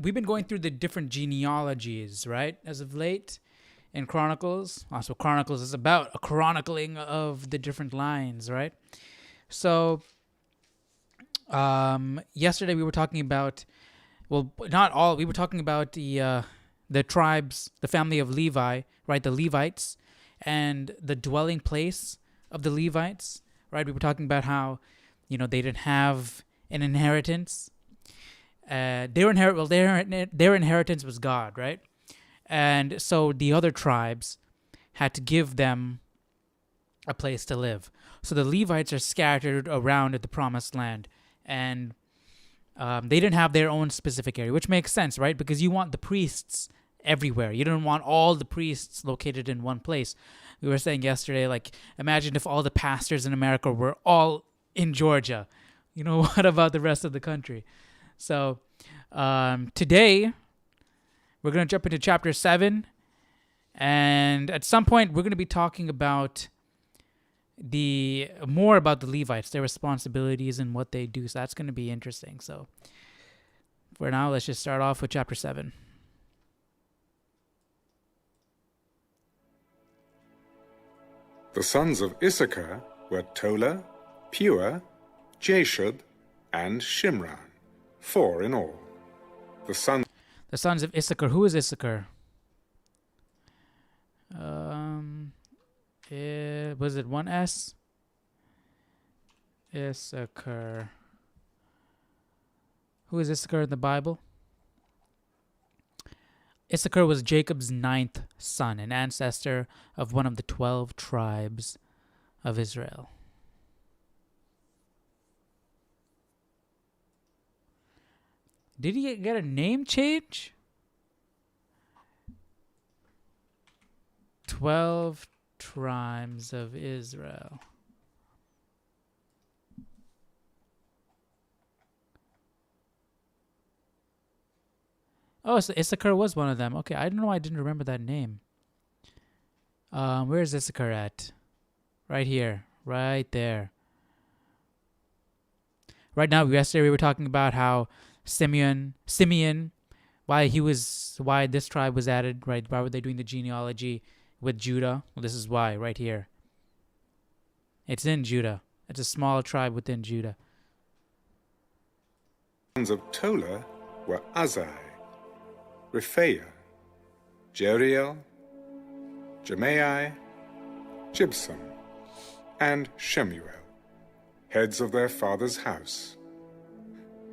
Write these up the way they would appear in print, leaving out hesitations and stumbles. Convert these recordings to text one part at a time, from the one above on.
we've been going through the different genealogies, right, as of late in Chronicles. Also, Chronicles is about a chronicling of the different lines, right? So, yesterday we were talking about, well, not all. We were talking about the tribes, the family of Levi, right? The Levites, and the dwelling place of the Levites, right? We were talking about how, they didn't have an inheritance. Their inheritance was God, right? And so the other tribes had to give them a place to live. So the Levites are scattered around at the promised land, and they didn't have their own specific area, which makes sense, right? Because you want the priests everywhere. You don't want all the priests located in one place. We were saying yesterday, like, imagine if all the pastors in America were all in Georgia. What about the rest of the country? So today, we're going to jump into chapter 7. And at some point, we're going to be talking about more about the Levites, their responsibilities and what they do. So that's going to be interesting. So for now, let's just start off with chapter 7. The sons of Issachar were Tola, Pua, Jashub, and Shimron, 4 in all. The sons of Issachar. Who is Issachar? Was it one S? Issachar. Who is Issachar in the Bible? Issachar was Jacob's 9th son, an ancestor of one of the 12 tribes of Israel. Did he get a name change? 12 tribes of Israel. Oh, so Issachar was one of them. Okay, I don't know why I didn't remember that name. Where is Issachar at? Right here. Right there. Right now, yesterday we were talking about how Simeon, why this tribe was added, right? Why were they doing the genealogy with Judah? Well, this is why, right here. It's in Judah. It's a small tribe within Judah. The sons of Tola were Azai, Rephaiah, Jeriel, Jemai, Jibsam, and Shemuel, heads of their father's house.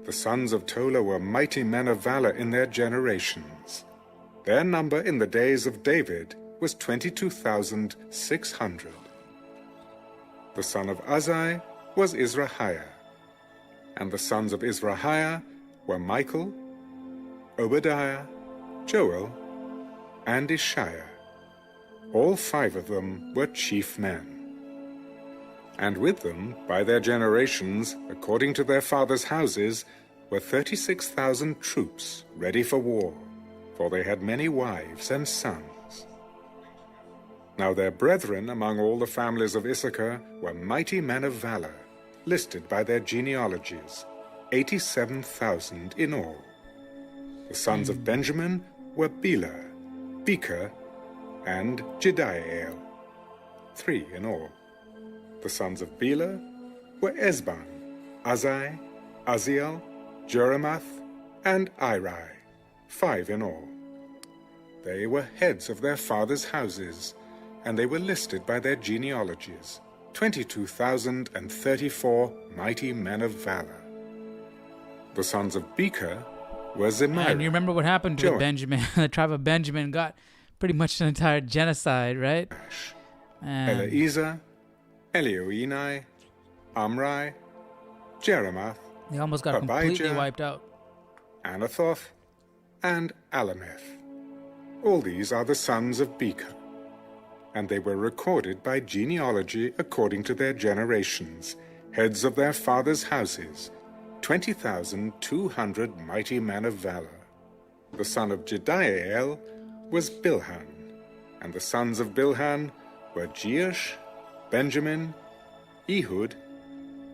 The sons of Tola were mighty men of valor in their generations. Their number in the days of David was 22,600. The son of Azai was Izrahiah, and the sons of Izrahiah were Michael, Obadiah, Joel, and Ishiah. All 5 of them were chief men. And with them, by their generations, according to their fathers' houses, were 36,000 troops ready for war, for they had many wives and sons. Now their brethren among all the families of Issachar were mighty men of valor, listed by their genealogies, 87,000 in all. The sons of Benjamin were Bela, Becher, and Jediael, 3 in all. The sons of Bela were Esban, Azai, Aziel, Jeramath, and Iri, 5 in all. They were heads of their fathers' houses, and they were listed by their genealogies, 22,034 mighty men of valor. The sons of Becher were Zemira. And you remember what happened to Benjamin? The tribe of Benjamin got pretty much an entire genocide, right? Eleazar, Elioenai, Amri, Jeramath. They almost got completely wiped out. Anathoth, and Alameth. All these are the sons of Becher, and they were recorded by genealogy according to their generations, heads of their fathers' houses, 20,200 mighty men of valor. The son of Jediael was Bilhan, and the sons of Bilhan were Jeush, Benjamin, Ehud,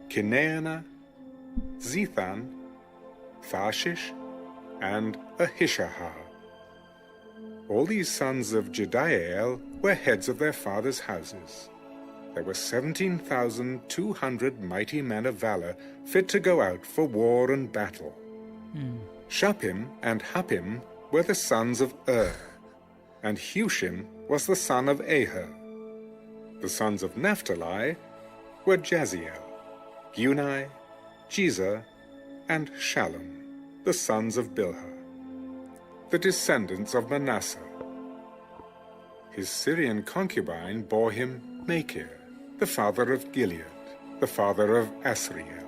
Kineana, Zethan, Tharshish, and Issachar. All these sons of Jediael were heads of their fathers' houses. There were 17,200 mighty men of valor, fit to go out for war and battle. Shuppim and Huppim were the sons of and Hushim was the son of Aher. The sons of Naphtali were Jaziel, Guni, Jezer, and Shallum, the sons of Bilhah. The descendants of Manasseh. His Syrian concubine bore him Machir, the father of Gilead, the father of Asriel.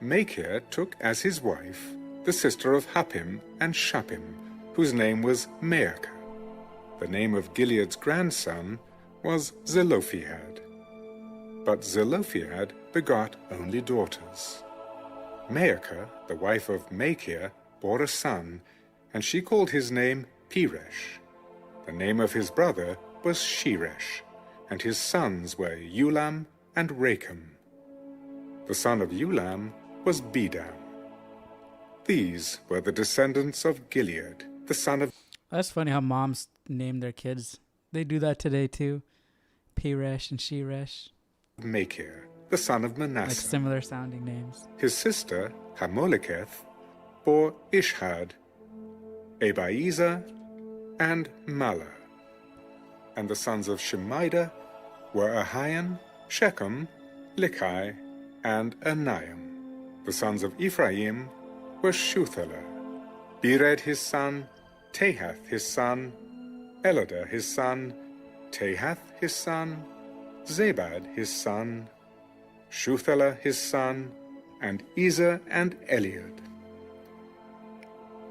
Machir took as his wife the sister of Huppim and Shuppim, whose name was Maacah. The name of Gilead's grandson was Zelophehad. But Zelophehad begot only daughters. Maacah, the wife of Machir, bore a son, and she called his name Peresh. The name of his brother was Sheresh, and his sons were Ulam and Racham. The son of Ulam was Bedam. These were the descendants of Gilead, the son of... That's funny how moms name their kids. They do that today too. Peresh and Sheresh. Machir, the son of Manasseh. Like similar sounding names. His sister, Hammoleketh, bore Ishhad, Abiezer, and Mahlah. And the sons of Shemida were Ahian, Shechem, Likai, and Aniam. The sons of Ephraim were Shuthelah, Bered his son, Tahath his son, Eladah his son, Tahath his son, Zabad his son, Shuthelah his son, and Ezer and Eliad.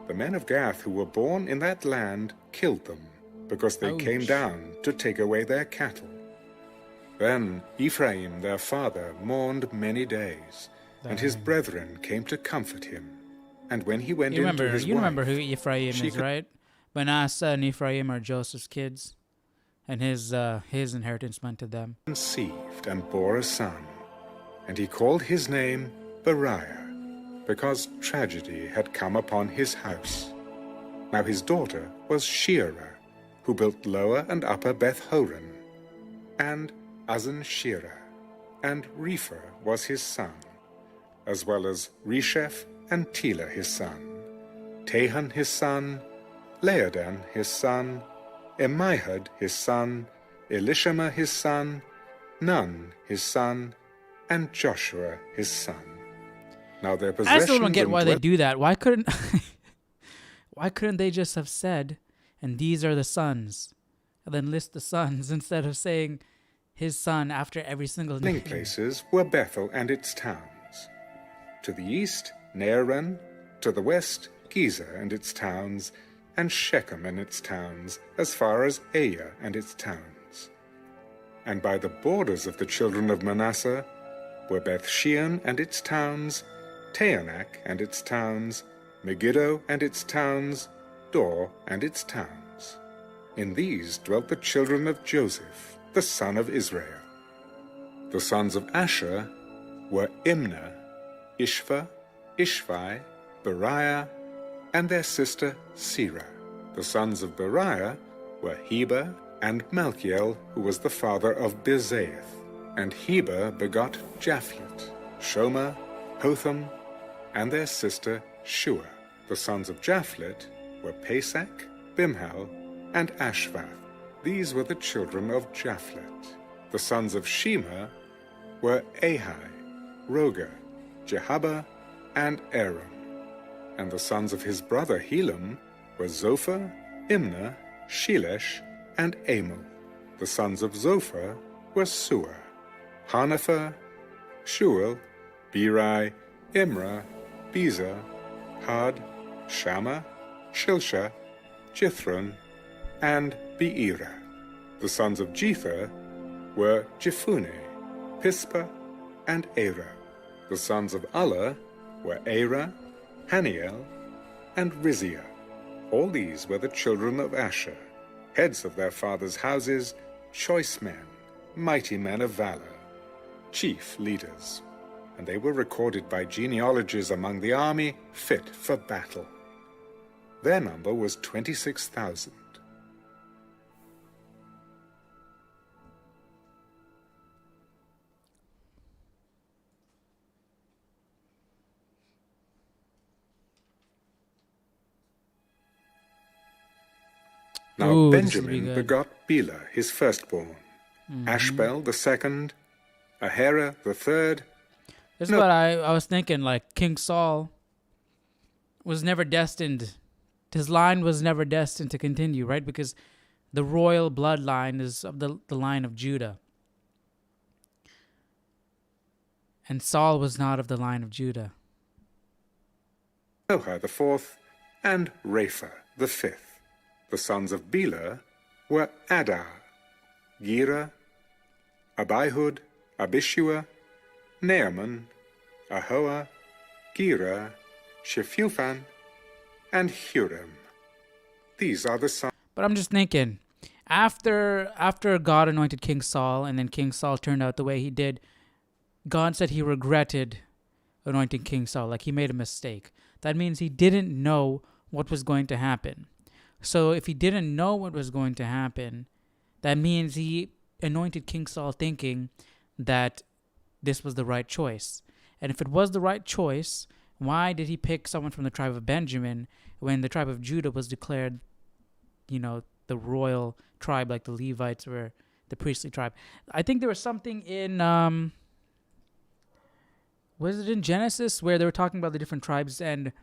The men of Gath who were born in that land killed them, because they came down to take away their cattle. Then Ephraim their father mourned many days, and his brethren came to comfort him. And when he went into his wife... You remember who Ephraim is, right? Manasseh and Ephraim are Joseph's kids, and his inheritance went to them. ...conceived and bore a son, and he called his name Beriah, because tragedy had come upon his house. Now his daughter was Sheerah, who built Lower and Upper Beth-horon, and Uzzen-Sheerah, and Repher was his son, as well as Resheph and Telah his son, Tahan his son, Laodan his son, Ammihud his son, Elishama his son, Nun his son, and Joshua his son. Now their possessions... I still don't get why they do that. Why couldn't they just have said, and these are the sons, and then list the sons instead of saying his son after every single name? Places were Bethel and its towns. To the east, Naaran; to the west, Gezer and its towns, and Shechem and its towns, as far as Aiah and its towns. And by the borders of the children of Manasseh were Beth-shean and its towns, Taanach and its towns, Megiddo and its towns, Dor and its towns. In these dwelt the children of Joseph, the son of Israel. The sons of Asher were Imnah, Ishva, Ishvi, Beriah, and their sister Serah. The sons of Beriah were Heber and Malchiel, who was the father of Bizaeth. And Heber begot Japhlet, Shomer, Hotham, and their sister Shua. The sons of Japhlet were Pesach, Bimhal, and Ashvath. These were the children of Japhlet. The sons of Shema were Ahi, Roger, Jehabah, and Aaron. And the sons of his brother Helam were Zophar, Imnah, Shelesh, and Amul. The sons of Zophar were Suah, Hanapher, Shuel, Beri, Imrah, Bezer, Had, Shammah, Shilshah, Jithron, and Beerah. The sons of Jether were Jephunneh, Pispa, and Arah. The sons of Allah were Arah, Haniel, and Rizia. All these were the children of Asher, heads of their fathers' houses, choice men, mighty men of valor, chief leaders. And they were recorded by genealogies among the army, fit for battle. Their number was 26,000. Now Ooh, this will be Benjamin good. begot Bela, his firstborn, Ashbel the second, Ahera the third. This is what I was thinking. Like King Saul was never destined. His line was never destined to continue, right? Because the royal bloodline is of the line of Judah. And Saul was not of the line of Judah. Noah the fourth, and Rapha the fifth. The sons of Bela were Adar, Gera, Abihud, Abishua, Naaman, Ahoah, Gera, Shephufan, and Huram. These are the sons. But I'm just thinking, after God anointed King Saul, and then King Saul turned out the way he did, God said he regretted anointing King Saul, like he made a mistake. That means he didn't know what was going to happen. So if he didn't know what was going to happen, that means he anointed King Saul thinking that this was the right choice. And if it was the right choice, why did he pick someone from the tribe of Benjamin when the tribe of Judah was declared, the royal tribe, like the Levites were the priestly tribe? I think there was something in, was it in Genesis where they were talking about the different tribes and,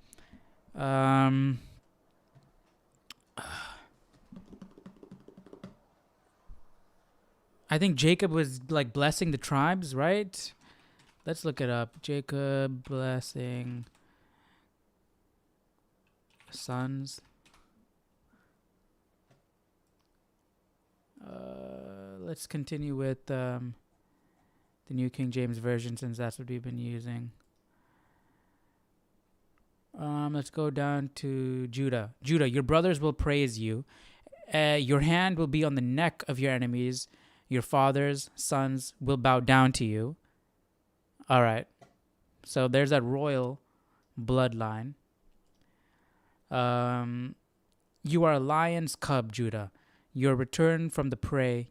I think Jacob was like blessing the tribes, right? Let's look it up. Jacob blessing sons. Let's continue with the New King James Version, since that's what we've been using. Let's go down to Judah. Judah, your brothers will praise you. Your hand will be on the neck of your enemies. Your father's sons will bow down to you. All right. So there's that royal bloodline. You are a lion's cub, Judah. You return from the prey.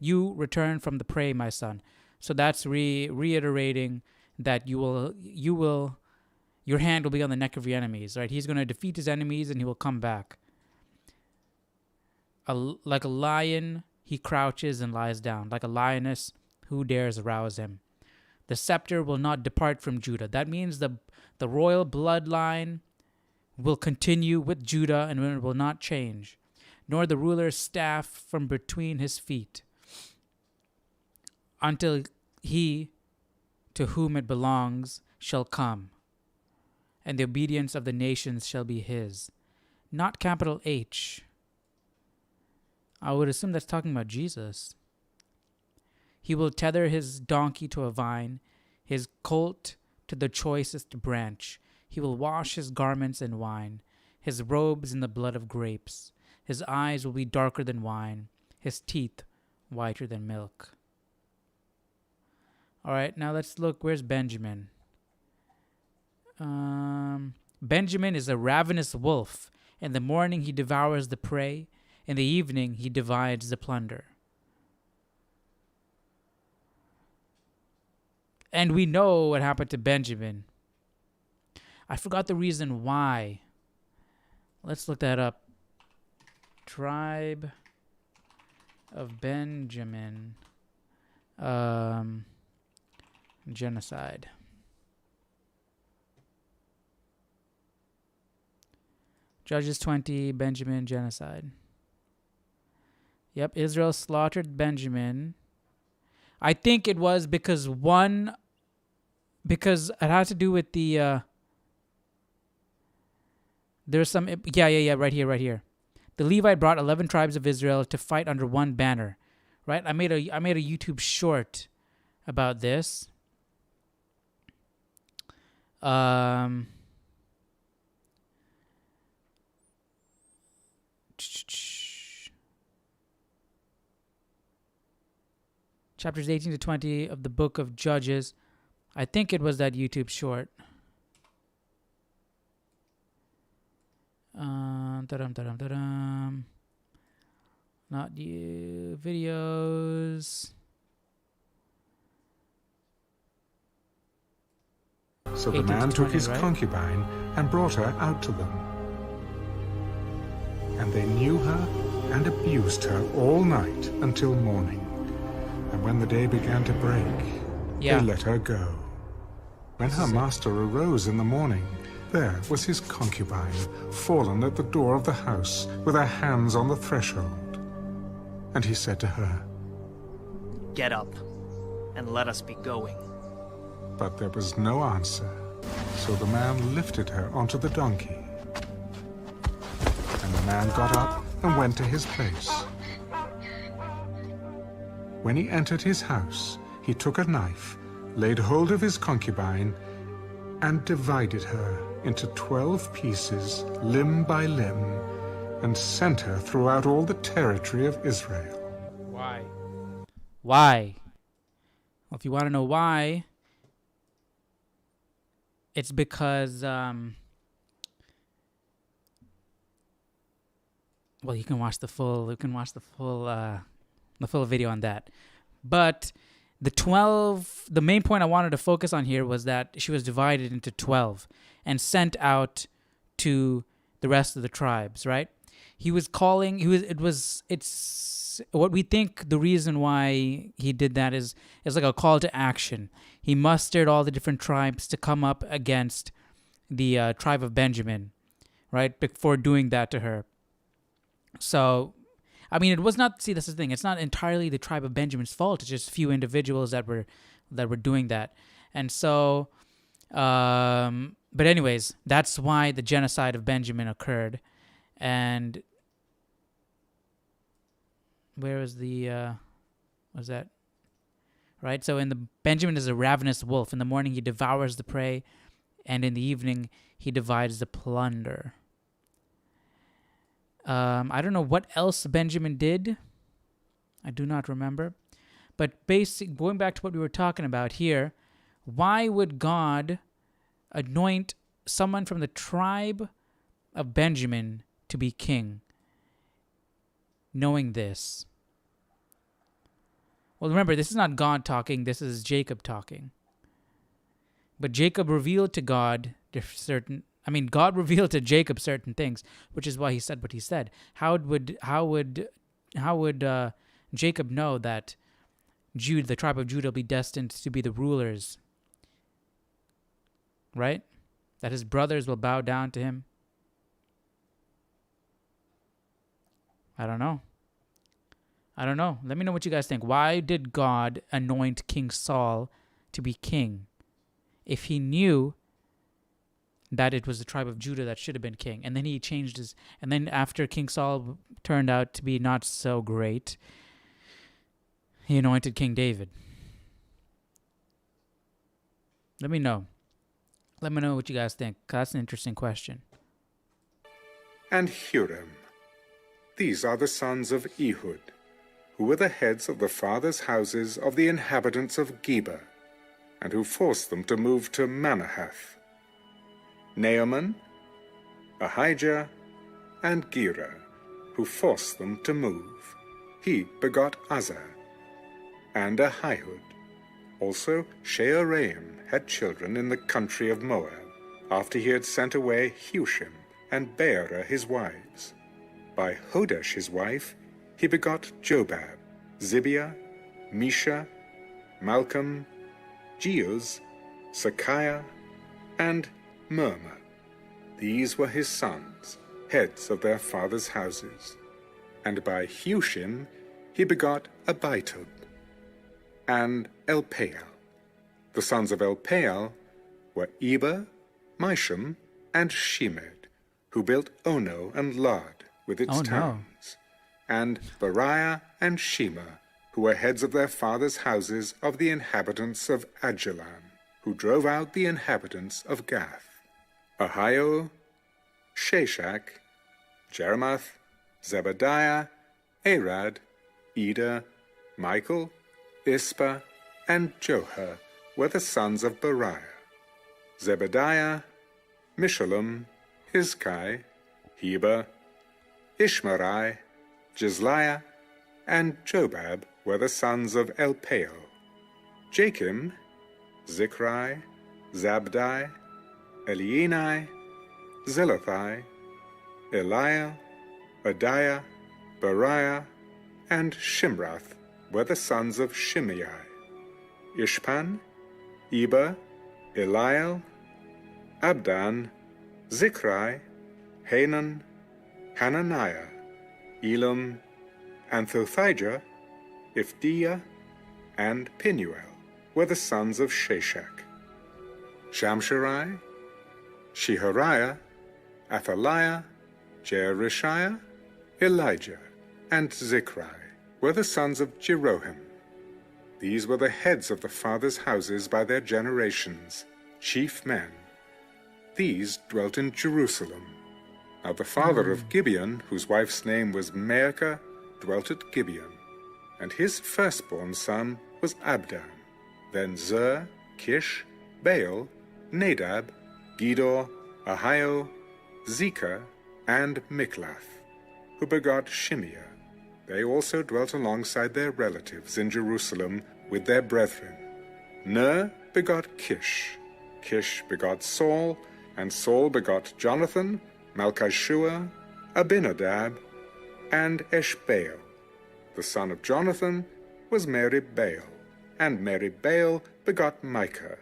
My son. So that's reiterating that your hand will be on the neck of your enemies, right? He's going to defeat his enemies and he will come back. Like a lion, he crouches and lies down. Like a lioness, who dares arouse him? The scepter will not depart from Judah. That means the royal bloodline will continue with Judah and it will not change, nor the ruler's staff from between his feet, until he to whom it belongs shall come, and the obedience of the nations shall be his. Not capital H. I would assume that's talking about Jesus. He will tether his donkey to a vine, his colt to the choicest branch. He will wash his garments in wine, his robes in the blood of grapes. His eyes will be darker than wine, his teeth whiter than milk. All right, now let's look. Where's Benjamin? Benjamin is a ravenous wolf. In the morning he devours the prey. In the evening he divides the plunder. And we know what happened to Benjamin. I forgot the reason why. Let's look that up. Tribe of Benjamin. Genocide. Judges 20, Benjamin genocide. Yep, Israel slaughtered Benjamin. I think it was because it had to do with the, there's some, right here. The Levite brought 11 tribes of Israel to fight under one banner, right? I made a YouTube short about this. Chapters 18 to 20 of the book of Judges. I think it was that YouTube short. Not you. Videos. So the 18 to man took 20, his right? concubine and brought her out to them. And they knew her and abused her all night until morning. And when the day began to break, Yeah. they let her go. When her master arose in the morning, there was his concubine, fallen at the door of the house, with her hands on the threshold. And he said to her, "Get up, and let us be going." but there was no answer. So the man lifted her onto the donkey. And the man got up and went to his place. When he entered his house, he took a knife, laid hold of his concubine, and divided her into 12 pieces, limb by limb, and sent her throughout all the territory of Israel. Why? Why? Well, if you want to know why, it's because well, you can watch the full video on that. But the main point I wanted to focus on here was that she was divided into 12 and sent out to the rest of the tribes, right? It's what we think the reason why he did that is like a call to action. He mustered all the different tribes to come up against the tribe of Benjamin, right? Before doing that to her. So, I mean, it was not. See, that's the thing. It's not entirely the tribe of Benjamin's fault. It's just a few individuals that were doing that, and so. But anyways, that's why the genocide of Benjamin occurred, and where is the? Was that? Right. So Benjamin is a ravenous wolf. In the morning he devours the prey, and in the evening he divides the plunder. I don't know what else Benjamin did. I do not remember. But going back to what we were talking about here, why would God anoint someone from the tribe of Benjamin to be king, knowing this? Well, remember, this is not God talking. This is Jacob talking. But Jacob revealed to God God revealed to Jacob certain things, which is why he said what he said. How would Jacob know that the tribe of Judah, will be destined to be the rulers? Right? That his brothers will bow down to him? I don't know. Let me know what you guys think. Why did God anoint King Saul to be king if he knew that it was the tribe of Judah that should have been king? And then he changed and then after King Saul turned out to be not so great, he anointed King David. Let me know. Let me know what you guys think. That's an interesting question. And Huram. These are the sons of Ehud, who were the heads of the fathers' houses of the inhabitants of Geba, and who forced them to move to Manahath. Naaman, Ahijah, and Gera, who forced them to move. He begot Uzzah, and Ahihud. Also Shearaim had children in the country of Moab, after he had sent away Hushim and Beerah his wives. By Hodesh his wife he begot Jobab, Zibiah, Misha, Malcolm, Jeuz, Sakiah, and Murmur. These were his sons, heads of their fathers' houses. And by Hushim he begot Abitub and Elpaal. The sons of Elpaal were Eber, Misham, and Shemed, who built Ono and Lod with its towns, and Beriah and Shema, who were heads of their fathers' houses of the inhabitants of Ajalon, who drove out the inhabitants of Gath. Ahio, Shashak, Jeremoth, Zebadiah, Arad, Eder, Michael, Ispa, and Joha were the sons of Beriah. Zebadiah, Mishullam, Hizkai, Heber, Ishmerai, Jizliah, and Jobab were the sons of Elpaal. Jachim, Zichri, Zabdi, Elienai, Zelathai, Eliel, Adiah, Bariah, and Shimrath were the sons of Shimei. Ishpan, Eber, Eliel, Abdan, Zichri, Hanan, Hananiah, Elam, Anthothijah, Ifdiah, and Pinuel were the sons of Shashak. Shamsherai, Shehariah, Athaliah, Jerishiah, Elijah, and Zichri were the sons of Jeroham. These were the heads of the fathers' houses by their generations, chief men. These dwelt in Jerusalem. Now the father of Gibeon, whose wife's name was Maacah, dwelt at Gibeon, and his firstborn son was Abdon. Then Zer, Kish, Baal, Nadab, Gedor, Ahio, Zekah, and Miklath, who begot Shimeah. They also dwelt alongside their relatives in Jerusalem with their brethren. Ner begot Kish. Kish begot Saul, and Saul begot Jonathan, Malchishua, Abinadab, and Eshbaal. The son of Jonathan was Merib-Baal, and Merib-Baal begot Micah.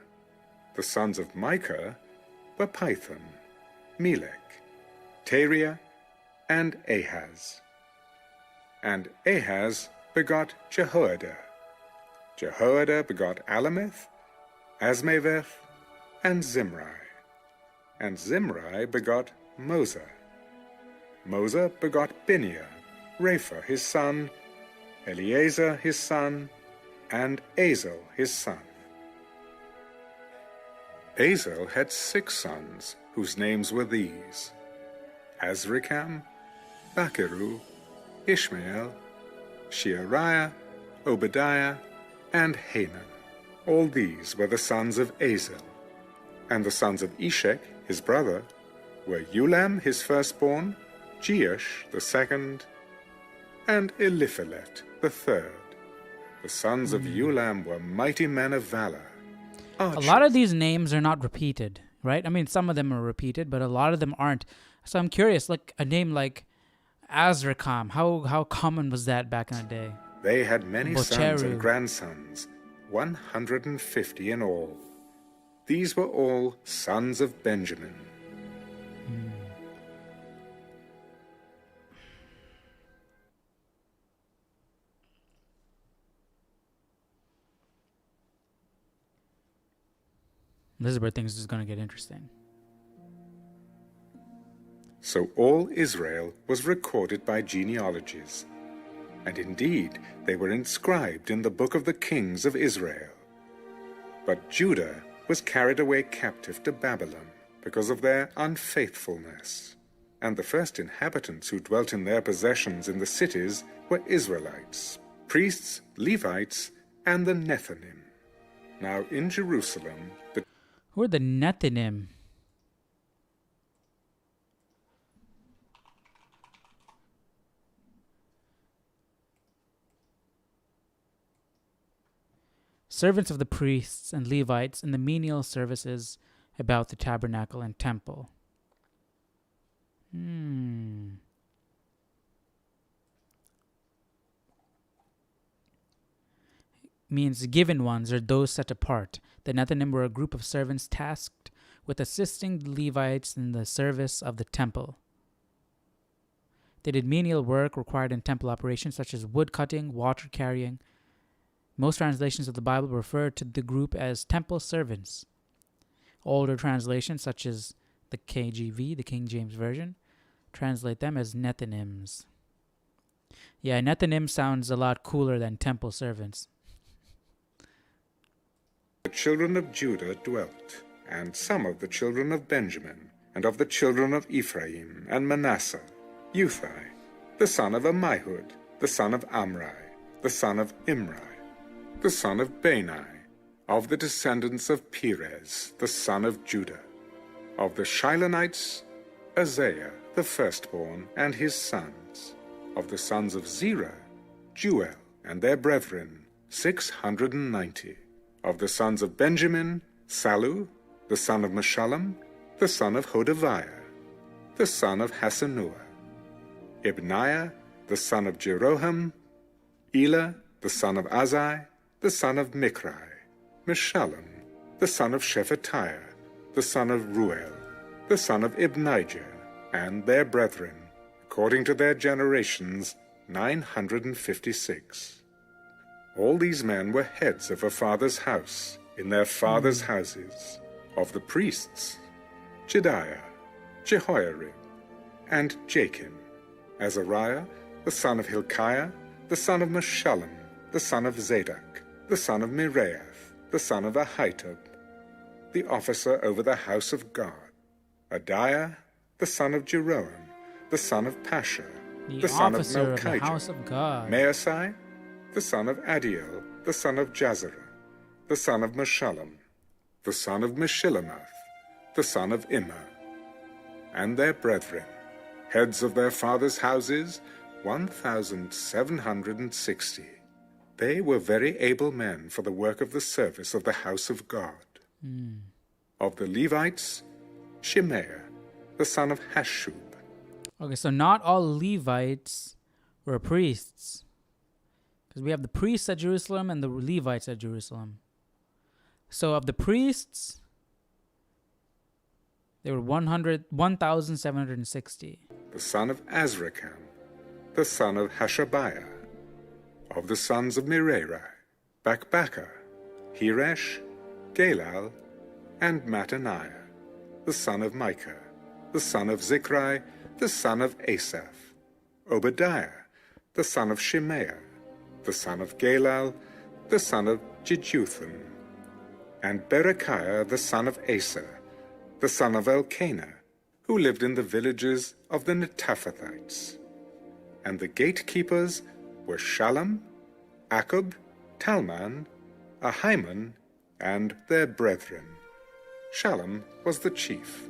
The sons of Micah were Pithon, Melech, Teriah, and Ahaz. And Ahaz begot Jehoiada. Jehoiada begot Alameth, Asmaveth, and Zimri. And Zimri begot Moza. Moza begot Bineah, Rapha his son, Eleazar his son, and Azel his son. Azel had 6 sons, whose names were these: Azrikam, Bachiru, Ishmael, Sheariah, Obadiah, and Hanan. All these were the sons of Azel. And the sons of Eshek, his brother, were Ulam his firstborn, Jeush the second, and Eliphelet the third. The sons of Ulam were mighty men of valor. Archers. A lot of these names are not repeated, right? I mean, some of them are repeated, but a lot of them aren't. So I'm curious, like a name like Azrikam, how common was that back in the day? They had many sons Bocheru. and grandsons, 150 in all. These were all sons of Benjamin. This is where things is going to get interesting. So all Israel was recorded by genealogies, and indeed they were inscribed in the book of the kings of Israel. But Judah was carried away captive to Babylon because of their unfaithfulness, and the first inhabitants who dwelt in their possessions in the cities were Israelites, priests, Levites, and the Nethinim. Now in Jerusalem, the Who are the Nethinim? Servants of the priests and Levites in the menial services about the tabernacle and temple. Means given ones or those set apart. The Nethinim were a group of servants tasked with assisting the Levites in the service of the temple. They did menial work required in temple operations such as wood cutting, water carrying. Most translations of the Bible refer to the group as temple servants. Older translations, such as the KJV, the King James Version, translate them as Nethinims. Yeah, Nethinim sounds a lot cooler than temple servants. The children of Judah dwelt, and some of the children of Benjamin, and of the children of Ephraim and Manasseh, Uthai, the son of Ammihud, the son of Amri, the son of Imri, the son of Bani, of the descendants of Perez, the son of Judah. Of the Shilonites, Isaiah, the firstborn, and his sons, Of the sons of Zerah, Jeuel and their brethren, 690. Of the sons of Benjamin, Sallu, the son of Meshullam, the son of Hodaviah, the son of Hasenuah, Ibniah, the son of Jeroham, Elah, the son of Azai, the son of Michri, Meshullam, the son of Shephatiah, the son of Ruel, the son of Ibnijah, and their brethren, according to their generations, 956. All these men were heads of a father's house, in their fathers' houses. Of the priests, Jedaiah, Jehoiarib, and Jachim, Azariah, the son of Hilkiah, the son of Meshullam, the son of Zadok, the son of Meraioth, the son of Ahitub, the officer over the house of God, Adiah, the son of Jeroham, the son of Pashur, the son of officer of the Melchijah, house of God. Maasai, the son of Adiel, the son of Jazerah, the son of Meshullam, the son of Meshillemoth, the son of Immer, and their brethren, heads of their fathers' houses, 1,760. They were very able men for the work of the service of the house of God. Of the Levites, Shemaiah, the son of Hashub. Okay, so not all Levites were priests. Because we have the priests at Jerusalem and the Levites at Jerusalem. So of the priests, there were 1,760. The son of Azrikam, the son of Hashabiah. Of the sons of Merari, Bakbakkar, Heresh, Galal, and Mattaniah, the son of Micah, the son of Zichri, the son of Asaph, Obadiah, the son of Shemaiah, the son of Galal, the son of Jeduthun, and Berechiah, the son of Asa, the son of Elkanah, who lived in the villages of the Netophathites. And the gatekeepers were Shallum, Akub, Talman, Ahiman, and their brethren. Shallum was the chief.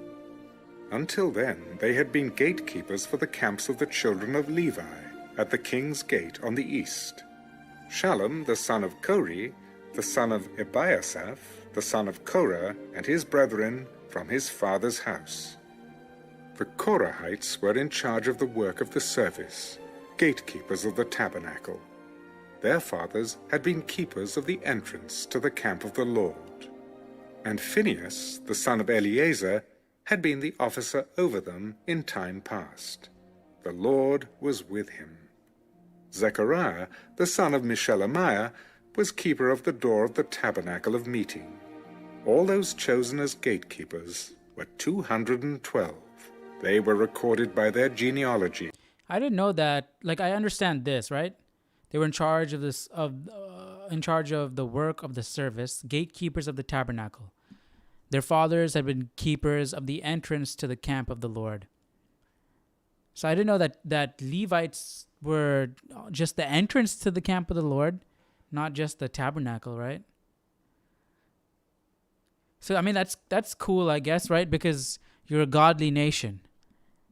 Until then they had been gatekeepers for the camps of the children of Levi at the king's gate on the east. Shallum, the son of Kori, the son of Ebiasaph, the son of Korah, and his brethren from his father's house. The Korahites were in charge of the work of the service, gatekeepers of the tabernacle. Their fathers had been keepers of the entrance to the camp of the Lord. And Phinehas, the son of Eleazar, had been the officer over them in time past. The Lord was with him. Zechariah, the son of Meshelemiah, was keeper of the door of the tabernacle of meeting. All those chosen as gatekeepers were 212. They were recorded by their genealogy. I didn't know that. Like, I understand this, right? They were in charge of this, in charge of the work of the service, gatekeepers of the tabernacle. Their fathers had been keepers of the entrance to the camp of the Lord. So I didn't know that Levites were just the entrance to the camp of the Lord, not just the tabernacle, right? So I mean that's cool, I guess, right? Because you're a godly nation.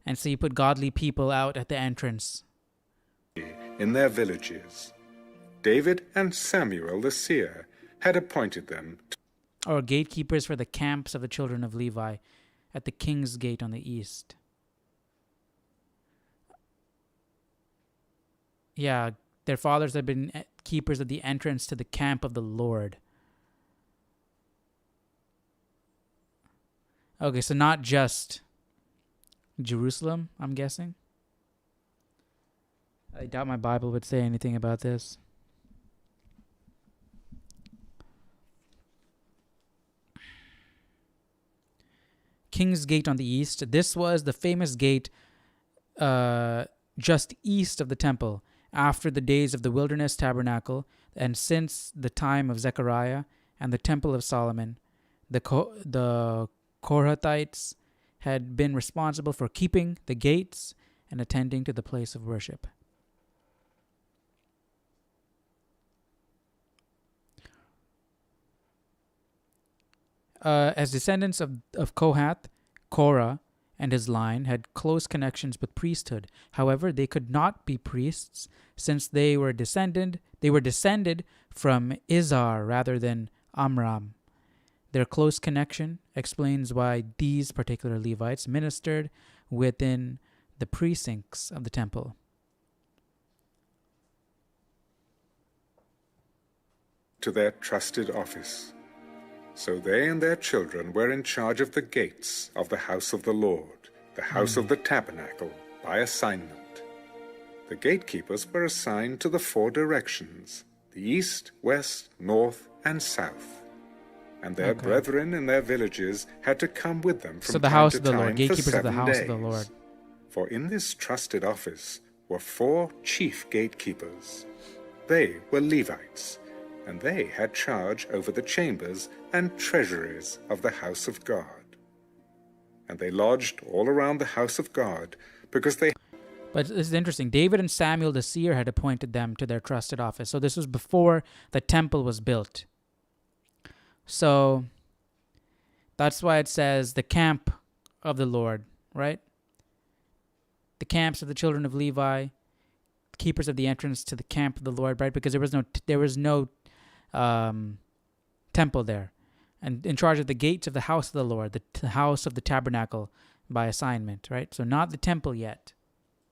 And so you put godly people out at the entrance. In their villages. David and Samuel the seer had appointed them. Or gatekeepers for the camps of the children of Levi at the king's gate on the east. Yeah, their fathers had been keepers of the entrance to the camp of the Lord. Okay, so not just Jerusalem, I'm guessing. I doubt my Bible would say anything about this. King's Gate on the east. This was the famous gate just east of the temple after the days of the wilderness tabernacle and since the time of Zechariah and the temple of Solomon. The Korathites had been responsible for keeping the gates and attending to the place of worship. As descendants of Kohath, Korah, and his line had close connections with priesthood. However, they could not be priests since they were descended from Izhar rather than Amram. Their close connection explains why these particular Levites ministered within the precincts of the temple. To their trusted office. So they and their children were in charge of the gates of the house of the Lord, the house of the tabernacle, by assignment. The gatekeepers were assigned to the 4 directions, the east, west, north, and south. And their brethren in their villages had to come with them from so the time house to of the time Lord, for gatekeepers of 7 the house days. of the Lord. For in this trusted office were 4 chief gatekeepers. They were Levites, and they had charge over the chambers and treasuries of the house of God. And they lodged all around the house of God, because they... But this is interesting. David and Samuel the seer had appointed them to their trusted office. So this was before the temple was built. So that's why it says the camp of the Lord, right? The camps of the children of Levi, keepers of the entrance to the camp of the Lord, right? Because there was no temple there, and in charge of the gates of the house of the Lord, the house of the tabernacle by assignment, right? So not the temple yet.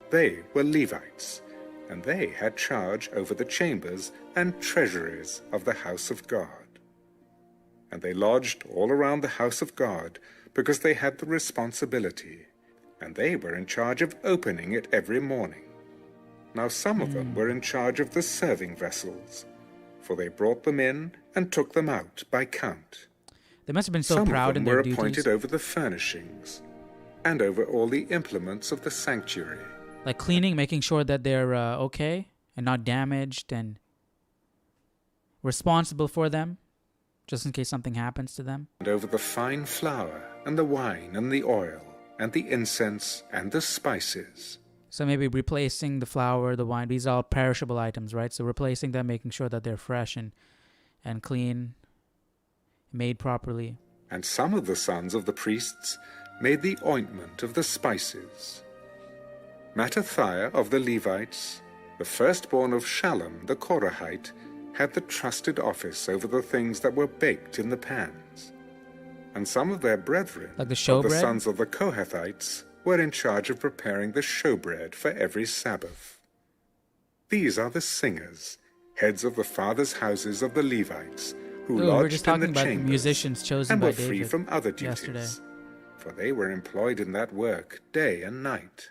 They were Levites, and they had charge over the chambers and treasuries of the house of God. And they lodged all around the house of God, because they had the responsibility, and they were in charge of opening it every morning. Now some of them were in charge of the serving vessels, for they brought them in and took them out by count. They must have been so Some proud of in them their were appointed duties. over the furnishings, and over all the implements of the sanctuary. Like cleaning, making sure that they're okay and not damaged, and responsible for them, just in case something happens to them. And over the fine flour, and the wine, and the oil, and the incense, and the spices. So maybe replacing the flour, the wine, these are all perishable items, right? So replacing them, making sure that they're fresh and clean, made properly. And some of the sons of the priests made the ointment of the spices. Mattathiah of the Levites, the firstborn of Shallum the Korahite, had the trusted office over the things that were baked in the pans. And some of their brethren, Like the of showbread? the sons of the Kohathites, were in charge of preparing the showbread for every Sabbath. These are the singers, heads of the fathers' houses of the Levites, who We were lodged just in talking the about the chambers musicians chosen and by were free David from other duties, yesterday. for they were employed in that work day and night.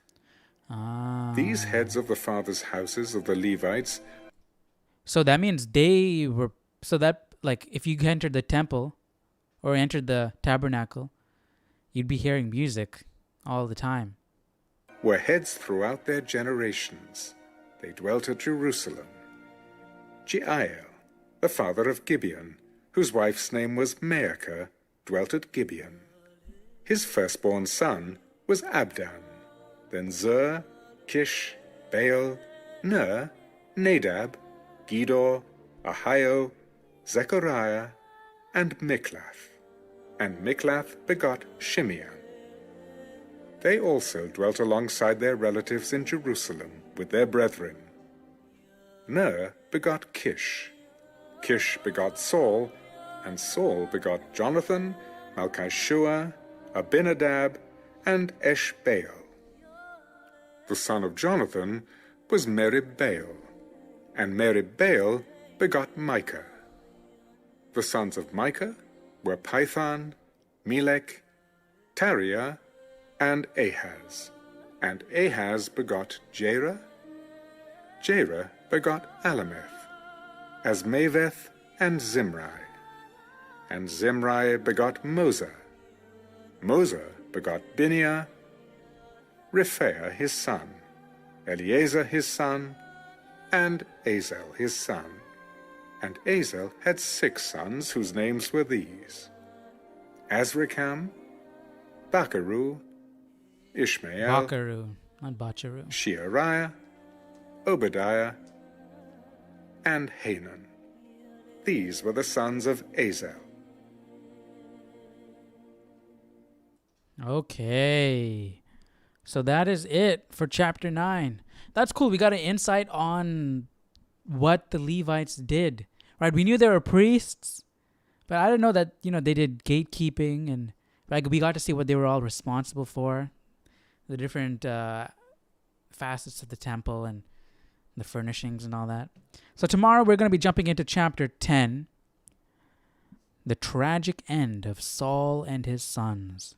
These heads of the fathers' houses of the Levites. So that means they were, so that, like, if you entered the temple or entered the tabernacle, you'd be hearing music all the time. Were heads throughout their generations. They dwelt at Jerusalem. Jeiel, the father of Gibeon, whose wife's name was Maacah, dwelt at Gibeon. His firstborn son was Abdan, then Zur, Kish, Baal, Ner, Nadab, Gedor, Ahio, Zechariah, and Miklath. And Miklath begot Shimeah. They also dwelt alongside their relatives in Jerusalem with their brethren. Ner begot Kish. Kish begot Saul, and Saul begot Jonathan, Malchishua, Abinadab, and Eshbaal. The son of Jonathan was Merib-Baal, and Merib-Baal begot Micah. The sons of Micah were Python, Melech, Tariah, and Ahaz. And Ahaz begot Jerah. Jerah begot Alameth, Asmaveth, and Zimri. And Zimri begot Moza. Moza begot Bineah, Rephaiah his son, Eleazar his son, and Azel his son. And Azel had 6 sons, whose names were these: Azrikam, Bacharu, Ishmael, Bacharu, not Bacharu. Sheariah, Obadiah, and Hanan. These were the sons of Azel. Okay. So that is it for chapter 9. That's cool. We got an insight on what the Levites did. Right? We knew they were priests, but I didn't know that, they did gatekeeping, and we got to see what they were all responsible for. The different facets of the temple and the furnishings and all that. So tomorrow we're going to be jumping into chapter 10. The tragic end of Saul and his sons.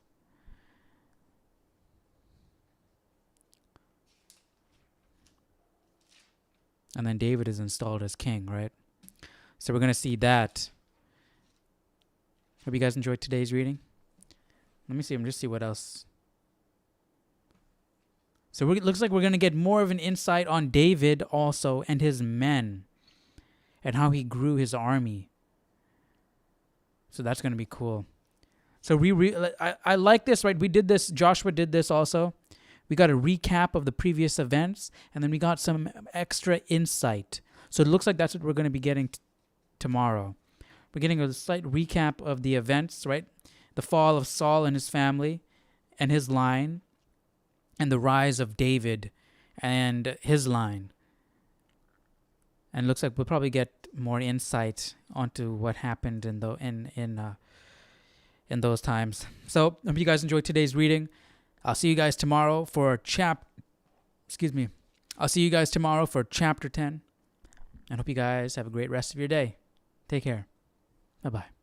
And then David is installed as king, right? So we're going to see that. Hope you guys enjoyed today's reading. Let me see. Just see what else. So it looks like we're going to get more of an insight on David also and his men and how he grew his army. So that's going to be cool. So I like this, right? We did this. Joshua did this also. We got a recap of the previous events, and then we got some extra insight. So it looks like that's what we're going to be getting tomorrow. We're getting a slight recap of the events, right? The fall of Saul and his family and his line, and the rise of David and his line. And it looks like we'll probably get more insight onto what happened in those times. So I hope you guys enjoyed today's reading. I'll see you guys tomorrow for I'll see you guys tomorrow for chapter 10. And hope you guys have a great rest of your day. Take care. Bye-bye.